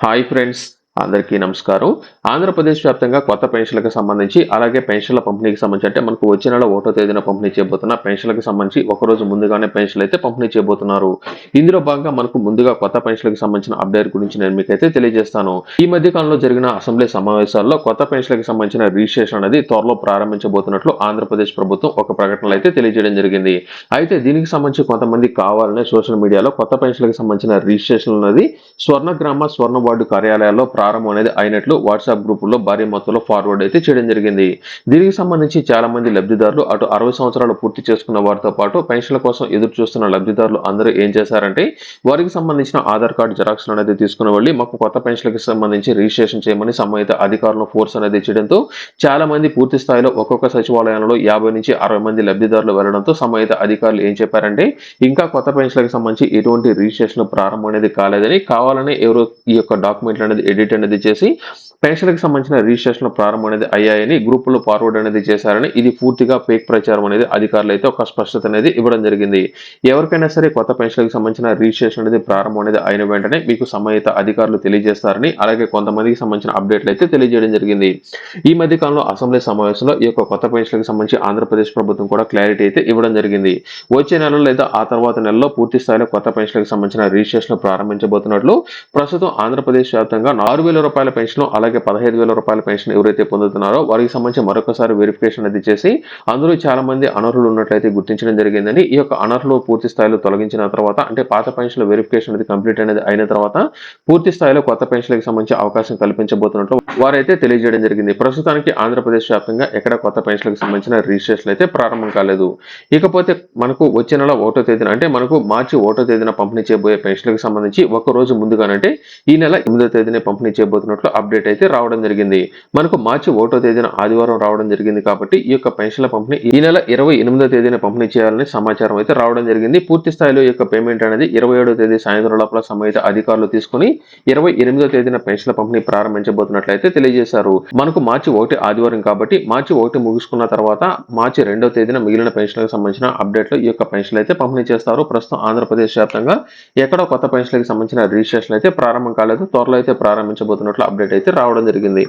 Hi friends, అందరికీ నమస్కారం. ఆంధ్రప్రదేశ్ వ్యాప్తంగా కొత్త పెన్షన్లకు సంబంధించి అలాగే పెన్షన్ల పంపిణీకి సంబంధించి అంటే మనకు వచ్చే నెల 1వ తేదీన పంపిణీ చేయబోతున్న పెన్షన్లకు సంబంధించి ఒకరోజు ముందుగానే పెన్షన్లు అయితే పంపిణీ చేయబోతున్నారు. ఇందులో భాగంగా మనకు ముందుగా కొత్త పెన్షన్లకు సంబంధించిన అప్డేట్ గురించి నేను మీకైతే తెలియజేస్తాను. ఈ మధ్య కాలంలో జరిగిన అసెంబ్లీ సమావేశాల్లో కొత్త పెన్షన్లకు సంబంధించిన రిజిస్ట్రేషన్ అనేది త్వరలో ప్రారంభించబోతున్నట్లు ఆంధ్రప్రదేశ్ ప్రభుత్వం ఒక ప్రకటనలో అయితే తెలియజేయడం జరిగింది. అయితే దీనికి సంబంధించి కొంతమంది కావాలనే సోషల్ మీడియాలో కొత్త పెన్షన్లకు సంబంధించిన రిజిస్ట్రేషన్ అనేది స్వర్ణగ్రామ స్వర్ణ వార్డు కార్యాలయాల్లో ప్రారంభం అనేది అయినట్లు వాట్సాప్ గ్రూపుల్లో భారీ మొత్తంలో ఫార్వర్డ్ అయితే చేయడం జరిగింది. దీనికి సంబంధించి చాలా మంది లబ్ధిదారులు అటు 60 సంవత్సరాలు పూర్తి చేసుకున్న వారితో పాటు పెన్షన్ల కోసం ఎదురు చూస్తున్న లబ్ధిదారులు అందరూ ఏం చేశారంటే వారికి సంబంధించిన ఆధార్ కార్డు జిరాక్స్ అనేది తీసుకుని వెళ్ళి మాకు కొత్త పెన్షన్లకు సంబంధించి రిజిస్ట్రేషన్ చేయమని సంబంధిత అధికారులను ఫోర్స్ అనేది చేయడంతో చాలా మంది పూర్తి స్థాయిలో ఒక్కొక్క సచివాలయంలో 50 నుంచి 60 మంది లబ్ధిదారులు వెళ్లడంతో సంబంధిత అధికారులు ఏం చెప్పారంటే ఇంకా కొత్త పెన్షన్లకు సంబంధించి ఎటువంటి రిజిస్ట్రేషన్ ప్రారంభం అనేది కాలేదని కావాలని ఎవరో ఈ యొక్క డాక్యుమెంట్లు అనేది ఎడిట్ అనేది చేసి పెన్షన్లకు సంబంధించిన రిజిస్ట్రేషన్ ప్రారంభం అనేది అయ్యాయని గ్రూపుల్లో ఫార్వర్డ్ అనేది చేశారని ఇది పూర్తిగా ఫేక్ ప్రచారం అనేది అధికారులు అయితే ఒక స్పష్టత అనేది ఇవ్వడం జరిగింది. ఎవరికైనా సరే కొత్త పెన్షన్లకు సంబంధించిన రిజిస్ట్రేషన్ అనేది ప్రారంభం అనేది అయిన వెంటనే మీకు సంబంధిత అధికారులు తెలియజేస్తారని అలాగే కొంతమందికి సంబంధించిన అప్డేట్లు అయితే తెలియజేయడం జరిగింది. ఈ మధ్య కాలంలో అసెంబ్లీ సమావేశంలో ఈ యొక్క కొత్త పెన్షన్లకు సంబంధించి ఆంధ్రప్రదేశ్ ప్రభుత్వం కూడా క్లారిటీ అయితే ఇవ్వడం జరిగింది. వచ్చే నెలలో లేదా ఆ తర్వాత నెలలో పూర్తి స్థాయిలో కొత్త పెన్షన్లకు సంబంధించిన రిజిస్ట్రేషన్ ప్రారంభించబోతున్నట్లు ప్రస్తుతం ఆంధ్రప్రదేశ్ వ్యాప్తంగా 4,000 రూపాయల పెన్షన్ అలాగే 15,000 రూపాయల పెన్షన్ ఎవరైతే పొందుతున్నారో వారికి సంబంధించి మరొకసారి వెరిఫికేషన్ అనేది చేసి అందులో చాలా మంది అనర్హులు ఉన్నట్లయితే గుర్తించడం జరిగిందని ఈ యొక్క అనర్హులు పూర్తి స్థాయిలో తొలగించిన తర్వాత అంటే పాత పెన్షన్ వెరిఫికేషన్ అనేది కంప్లీట్ అనేది అయిన తర్వాత పూర్తి స్థాయిలో కొత్త పెన్షన్లకు సంబంధించి అవకాశం కల్పించబోతున్నట్లు వారైతే తెలియజేయడం జరిగింది. ప్రస్తుతానికి ఆంధ్రప్రదేశ్ వ్యాప్తంగా ఎక్కడ కొత్త పెన్షన్లకు సంబంధించిన రిజిస్ట్రేషన్ అయితే ప్రారంభం కాలేదు. ఇకపోతే మనకు వచ్చే నెల 1వ తేదీన అంటే మనకు మార్చి 1వ తేదీన పంపిణీ చేయబోయే పెన్షన్లకు సంబంధించి ఒక రోజు ముందుగానంటే ఈ నెల 8వ తేదీన పంపిణీ చేయబోతున్నట్లు అప్డేట్ అయితే రావడం జరిగింది. మనకు మార్చి 1వ తేదీన ఆదివారం రావడం జరిగింది కాబట్టి ఈ యొక్క పెన్షన్ల పంపిణీ ఈ నెల 28వ తేదీన పంపిణీ చేయాలని సమాచారం అయితే రావడం జరిగింది. పూర్తి స్థాయిలో ఈ యొక్క పేమెంట్ అనేది 27వ తేదీ సాయంత్రం లోపల సంబంధిత అధికారులు తీసుకుని 28వ తేదీన పెన్షన్ల పంపిణీ ప్రారంభించబోతున్నట్లయితే తెలియజేశారు. మనకు మార్చి 1 ఆదివారం కాబట్టి మార్చి 1 ముగుసుకున్న తర్వాత మార్చి 2వ తేదీన మిగిలిన పెన్షన్లకు సంబంధించిన అప్డేట్లు ఈ యొక్క పెన్షన్లు అయితే పంపిణీ చేస్తారు. ప్రస్తుతం ఆంధ్రప్రదేశ్ వ్యాప్తంగా ఎక్కడో కొత్త పెన్షన్లకు సంబంధించిన రిజిస్ట్రేషన్ అయితే ప్రారంభం కాలేదు. త్వరలో అయితే ప్రారంభించబోతున్నట్లు అప్డేట్ అయితే రావడం జరిగింది.